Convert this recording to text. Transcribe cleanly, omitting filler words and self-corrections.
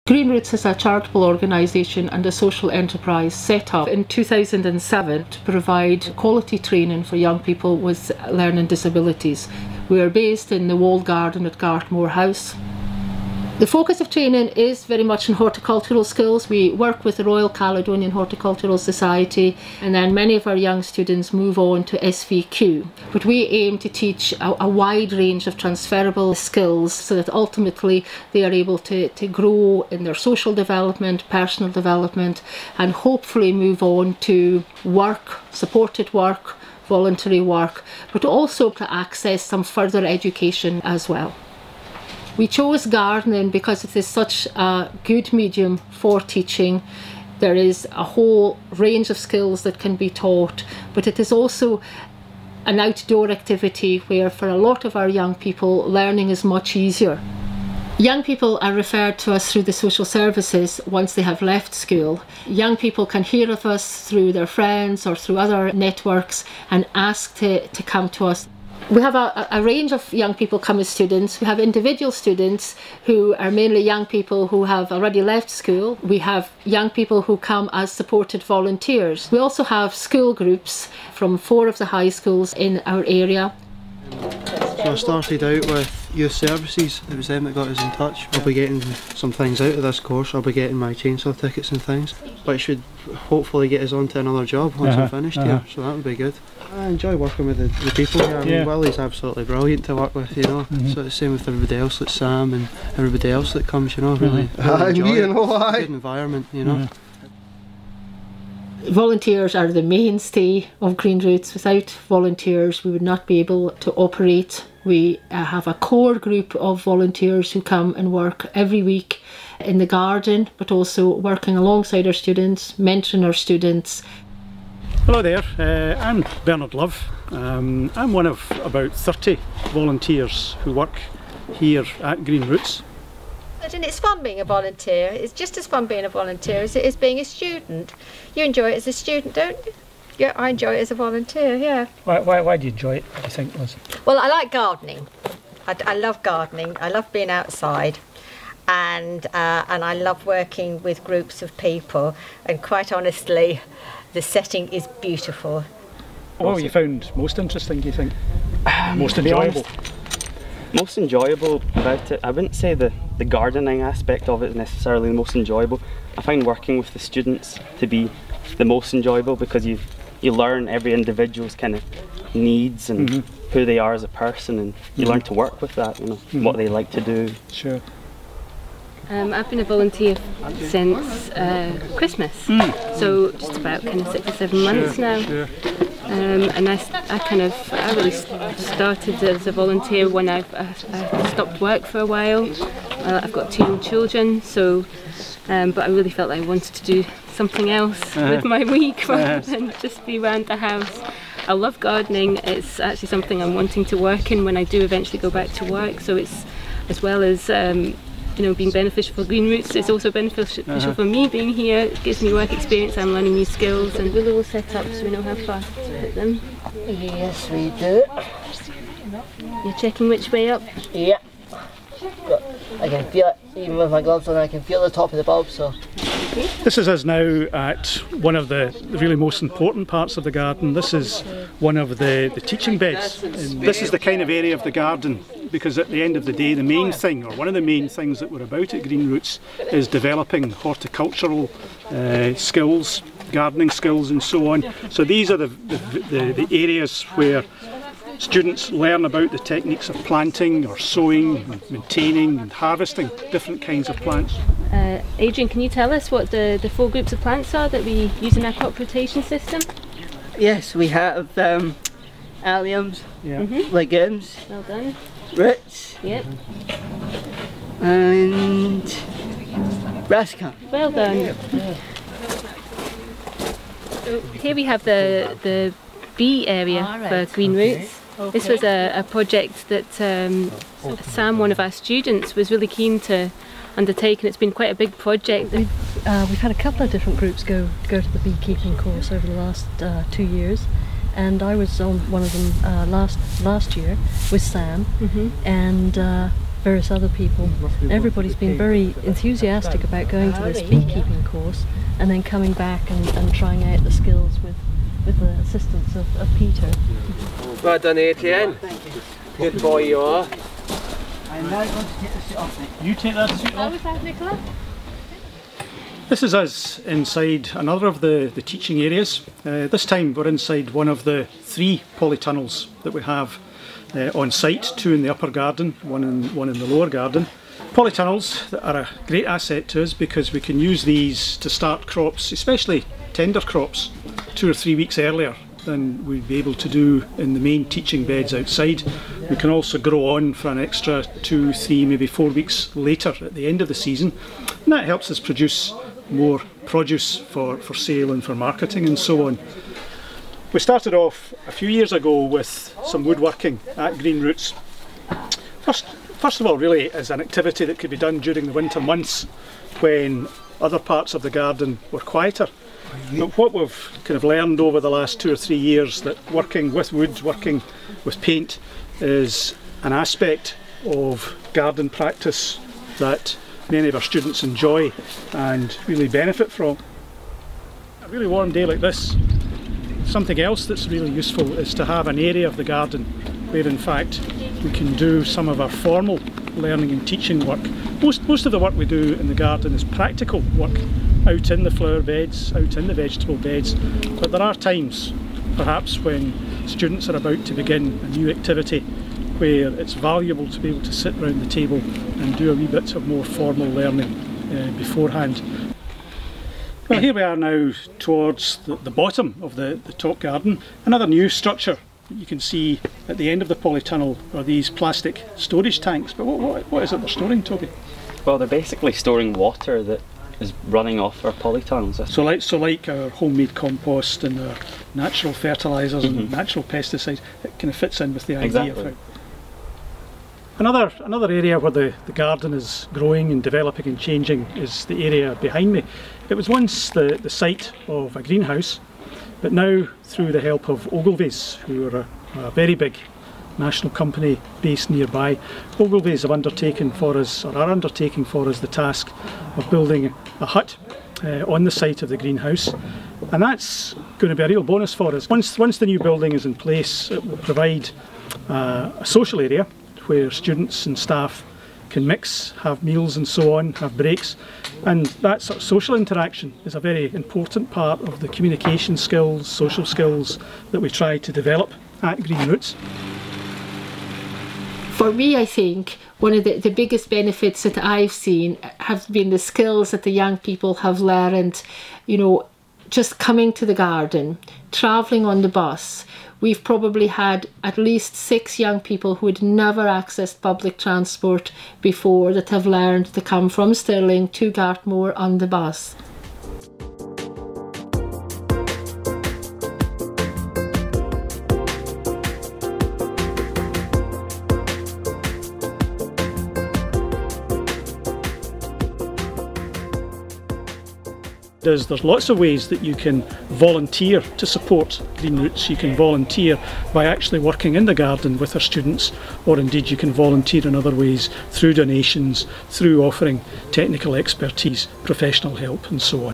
Green Roots is a charitable organisation and a social enterprise set up in 2007 to provide quality training for young people with learning disabilities. We are based in the Walled Garden at Gartmore House. The focus of training is very much in horticultural skills. We work with the Royal Caledonian Horticultural Society, and then many of our young students move on to SVQ. But we aim to teach a wide range of transferable skills so that ultimately they are able to grow in their social development, personal development, and hopefully move on to work, supported work, voluntary work, but also to access some further education as well. We chose gardening because it is such a good medium for teaching. There is a whole range of skills that can be taught, but it is also an outdoor activity where for a lot of our young people learning is much easier. Young people are referred to us through the social services once they have left school. Young people can hear of us through their friends or through other networks and ask to come to us. We have a range of young people come as students. We have individual students who are mainly young people who have already left school. We have young people who come as supported volunteers. We also have school groups from 4 of the high schools in our area. So I started out with youth services. It was them that got us in touch. I'll be getting some things out of this course. I'll be getting my chainsaw tickets and things. But it should hopefully get us on to another job once I'm finished here, so that would be good. I enjoy working with the people here. I mean, Willie's absolutely brilliant to work with, you know. So it's the same with everybody else, like Sam and everybody else that comes, you know, really enjoy it. It's a good environment, you know. Volunteers are the mainstay of Green Roots. Without volunteers we would not be able to operate. We have a core group of volunteers who come and work every week in the garden, but also working alongside our students, mentoring our students. Hello there, I'm Bernard Love. I'm one of about 30 volunteers who work here at Green Roots. And it's fun being a volunteer. It's just as fun being a volunteer as it is being a student. You enjoy it as a student, don't you? Yeah, I enjoy it as a volunteer, yeah. Why do you enjoy it, do you think, Liz? Well, I like gardening. I love gardening. I love being outside. And I love working with groups of people. And quite honestly, the setting is beautiful. What have you found most interesting, do you think? Most enjoyable? Most enjoyable about it, I wouldn't say the gardening aspect of it is necessarily the most enjoyable. I find working with the students to be the most enjoyable because you learn every individual's kind of needs and who they are as a person, and you learn to work with that, you know, what they like to do. Sure. I've been a volunteer since Christmas, so just about kind of 6 or 7 months now. And I really started as a volunteer when I stopped work for a while. I've got 2 young children, so but I really felt like I wanted to do something else with my week rather than just be around the house. I love gardening. It's actually something I'm wanting to work in when I do eventually go back to work. So it's, as well as you know, being beneficial for Green Roots, it's also beneficial for me being here. It gives me work experience, I'm learning new skills, and we'll all set up so we know how fast to hit them. Yes, we do. You're checking which way up? Yeah. I can feel it, even with my gloves on, I can feel the top of the bulb, so. This is us now at one of the really most important parts of the garden. This is one of the teaching beds. This is the kind of area of the garden, because at the end of the day the main thing, or one of the main things that we're about at Green Roots, is developing horticultural skills, gardening skills and so on. So these are the areas where students learn about the techniques of planting or sowing, and maintaining and harvesting different kinds of plants. Adrian, can you tell us what the 4 groups of plants are that we use in our crop rotation system? Yes, we have alliums, legumes, Well done. roots, Yep. and brassica. Well done. So here we have the bee area for Green Roots. This was a project that Sam, one of our students, was really keen to undertake, and it's been quite a big project. We've had a couple of different groups go to the beekeeping course over the last 2 years, and I was on one of them last year with Sam, and various other people. Everybody's been very enthusiastic about going to this beekeeping course and then coming back and trying out the skills with the assistance of Peter. Well done, Etienne. Good boy you are. I'm now going to take the suit off. You take that suit off. This is us inside another of the teaching areas. This time we're inside one of the 3 polytunnels that we have on site, 2 in the upper garden, one in the lower garden. Polytunnels that are a great asset to us because we can use these to start crops, especially tender crops, 2 or 3 weeks earlier than we'd be able to do in the main teaching beds outside. We can also grow on for an extra 2, 3, maybe 4 weeks later at the end of the season, and that helps us produce more produce for sale and for marketing and so on. We started off a few years ago with some woodworking at Green Roots. First of all, really as an activity that could be done during the winter months when other parts of the garden were quieter. But what we've kind of learned over the last 2 or 3 years, that working with wood, working with paint is an aspect of garden practice that many of our students enjoy and really benefit from. A really warm day like this, something else that's really useful is to have an area of the garden where in fact we can do some of our formal learning and teaching work. Most of the work we do in the garden is practical work, out in the flower beds, out in the vegetable beds, but there are times perhaps when students are about to begin a new activity where it's valuable to be able to sit around the table and do a wee bit of more formal learning beforehand. Well, here we are now towards the bottom of the top garden. Another new structure that you can see at the end of the polytunnel are these plastic storage tanks. But what is it they're storing, Toby? Well, they're basically storing water that is running off our polytunnels. So like our homemade compost and our natural fertilisers and natural pesticides, it kind of fits in with the idea of how. Another area where the garden is growing and developing and changing is the area behind me. It was once the site of a greenhouse, but now through the help of Ogilvy's, who are a very big national company based nearby, Ogilvy's have undertaken for us, or are undertaking for us, the task of building a hut on the site of the greenhouse, and that's going to be a real bonus for us. Once the new building is in place, it will provide a social area where students and staff can mix, have meals and so on, have breaks, and that sort of social interaction is a very important part of the communication skills, social skills that we try to develop at Green Roots. For me, I think one of the biggest benefits that I've seen have been the skills that the young people have learned, you know, just coming to the garden, travelling on the bus. We've probably had at least 6 young people who had never accessed public transport before that have learned to come from Stirling to Gartmore on the bus. There's lots of ways that you can volunteer to support Green Roots. You can volunteer by actually working in the garden with our students, or indeed you can volunteer in other ways through donations, through offering technical expertise, professional help and so on.